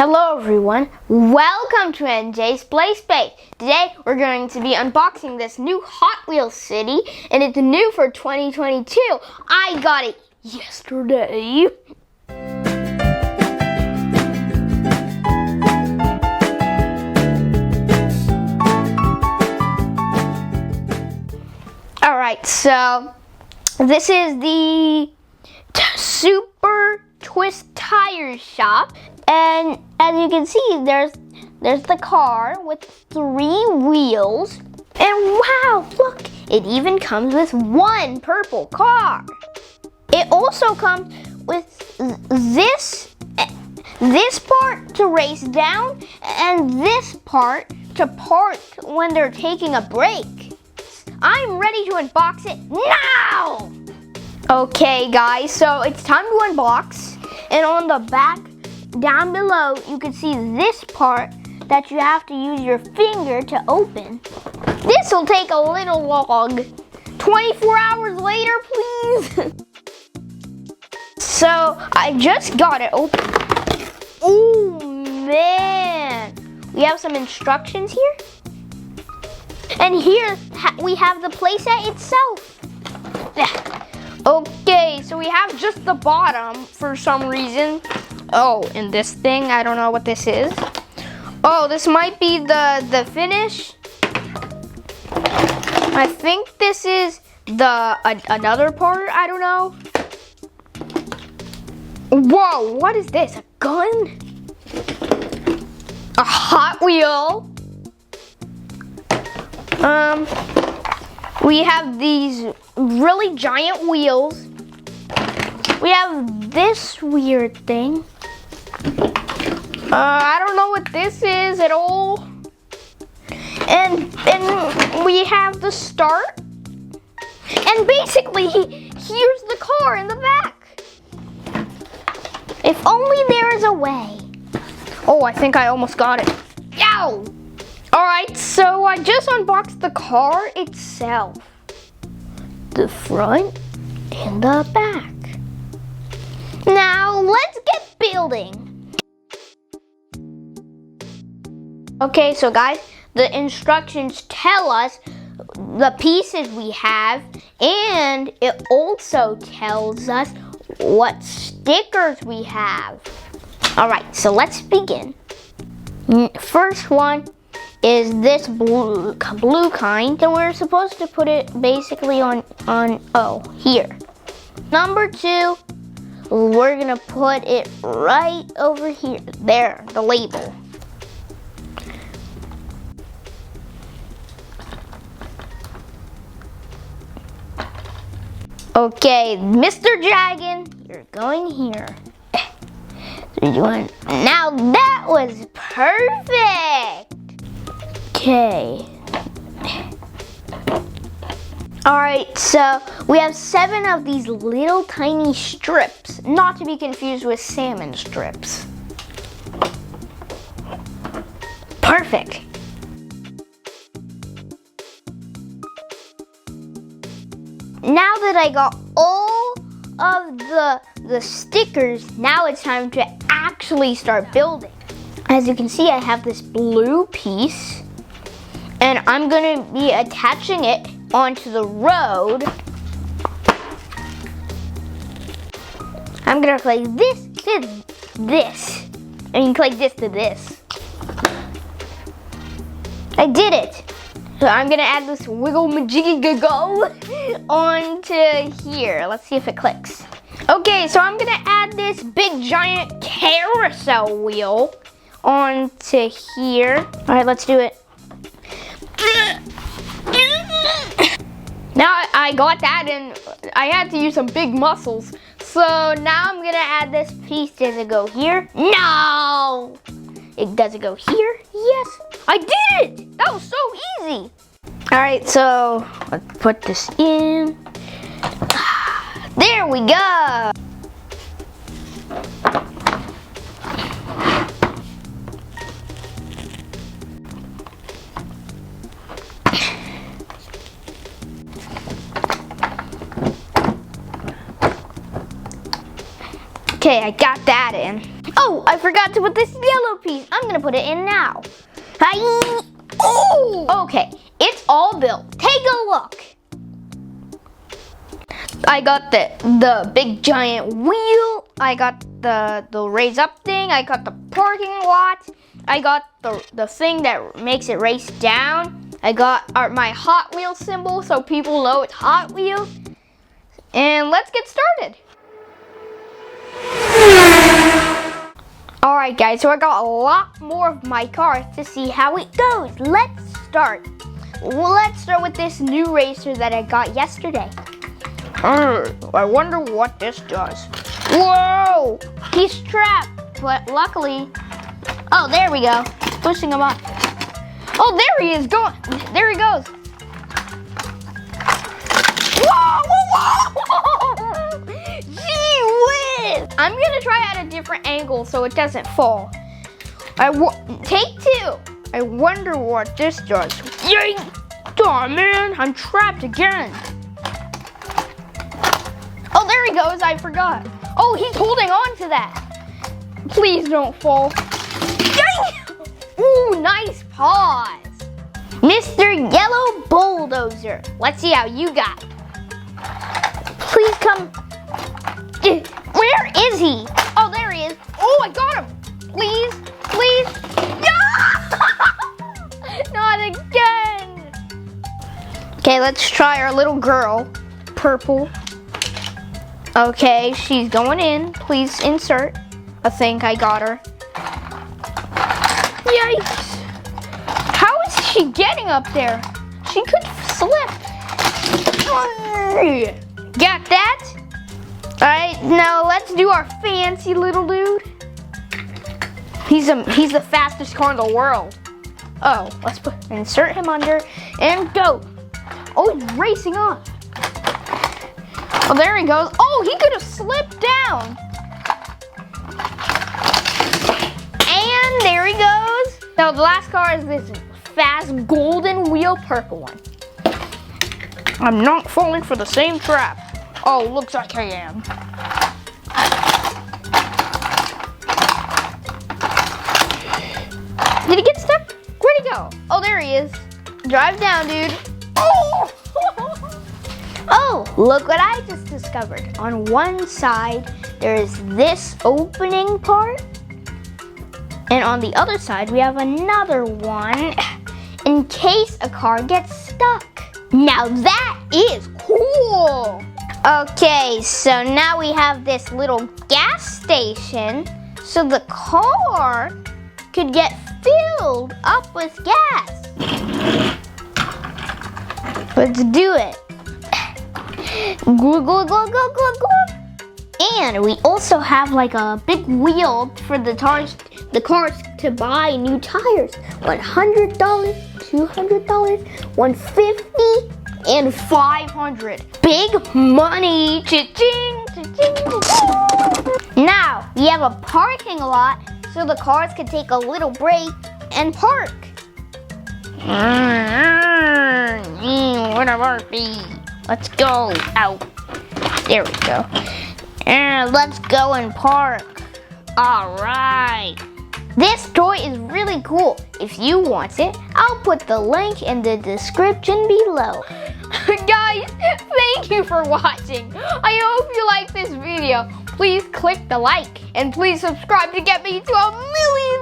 Hello everyone, welcome to NJ's Play Space. Today we're going to be unboxing this new Hot Wheels City, and it's new for 2022. I got it yesterday. Alright, so this is the Super Twist Tire Shop. And as you can see, there's the car with 3 wheels. And wow, look, it even comes with 1 purple car. It also comes with this part to race down and this part to park when they're taking a break. I'm ready to unbox it now! Okay guys, so it's time to unbox. And on the back, down below, you can see this part that you have to use your finger to open. This will take a little long. 24 hours later, please. So, I just got it open. Oh, man. We have some instructions here. And here, we have the playset itself. Okay, so we have just the bottom for some reason. Oh, and this thing, I don't know what this is. Oh, this might be the finish. I think this is another part, I don't know. Whoa, what is this, a gun? A Hot Wheel. We have these really giant wheels. We have this weird thing. I don't know what this is at all. And we have the start. And basically, here's the car in the back. If only there is a way. Oh, I think I almost got it. Yow! Alright, so I just unboxed the car itself. The front and the back. Now, let's get building. Okay, so guys, the instructions tell us the pieces we have, and it also tells us what stickers we have. Alright, so let's begin. First one is this blue kind, and we're supposed to put it basically on here. Number 2, we're gonna put it right over here. There, the label. Okay, Mr. Dragon, you're going here. 3, 2, 1. Now that was perfect. Okay. Alright, so we have 7 of these little tiny strips, not to be confused with salmon strips. Perfect. Now that I got all of the stickers, now it's time to actually start building. As you can see, I have this blue piece, and I'm gonna be attaching it onto the road. I'm gonna play this to this. I mean, play this to this. I did it. So I'm gonna add this wiggle majiggy go onto here. Let's see if it clicks. Okay, so I'm gonna add this big giant carousel wheel onto here. All right, let's do it. Now I got that, and I had to use some big muscles. So now I'm gonna add this piece. Does it go here? No! Does it go here? Yes, I did it! That was so easy. All right, so let's put this in. There we go. Okay, I got that in. Oh, Oh, I forgot to put this yellow piece. I'm gonna put it in now. Hi. Oh, okay, it's all built. Take a look. I got the big giant wheel. I got the raise up thing. I got the parking lot. I got the thing that makes it race down. I got my Hot Wheels symbol so people know it's Hot Wheels. And let's get started. Alright guys, so I got a lot more of my cars to see how it goes. Let's start. Let's start with this new racer that I got yesterday. I wonder what this does. Whoa! He's trapped, but luckily... Oh, there we go. Pushing him up. Oh, there he is going. There he goes. Whoa, whoa, whoa! Gee whiz! I'm gonna try at a different angle so it doesn't fall. Take two. I wonder what this does. Yay! Oh man, I'm trapped again. Oh, there he goes. I forgot. Oh, he's holding on to that. Please don't fall. Ooh, nice pause. Mr. Yellow Bulldozer. Let's see how you got. Please come. Where is he? Oh, there he is. Oh, I got him. Please, please. Not again. Okay, let's try our little girl. Purple. Okay, she's going in. Please insert. I think I got her. Yikes! How is she getting up there? She could slip. Got that? Alright, now let's do our fancy little dude. He's the fastest car in the world. Oh, let's insert him under and go. Oh, he's racing off. Oh, there he goes. Oh, he could have slipped down. And there he goes. Now the last car is this fast golden wheel purple one. I'm not falling for the same trap. Oh, looks like I am. Did he get stuck? Where'd he go? Oh, there he is. Drive down, dude. Oh! Oh, look what I just discovered. On one side, there is this opening part. And on the other side, we have another one in case a car gets stuck. Now that is cool. Okay, so now we have this little gas station so the car could get filled up with gas. Let's do it. Glug, glug, glug, glug, glug, glug. And we also have like a big wheel for the cars to buy new tires. $100, $200, $150, and $500. Big money. Cha-ching, cha-ching, cha-ching. Now we have a parking lot so the cars can take a little break and park. What a burpee. Let's go out. There we go. And let's go and park. All right. This toy is really cool. If you want it, I'll put the link in the description below. Guys, thank you for watching. I hope you like this video. Please click the like and please subscribe to get me to 1 million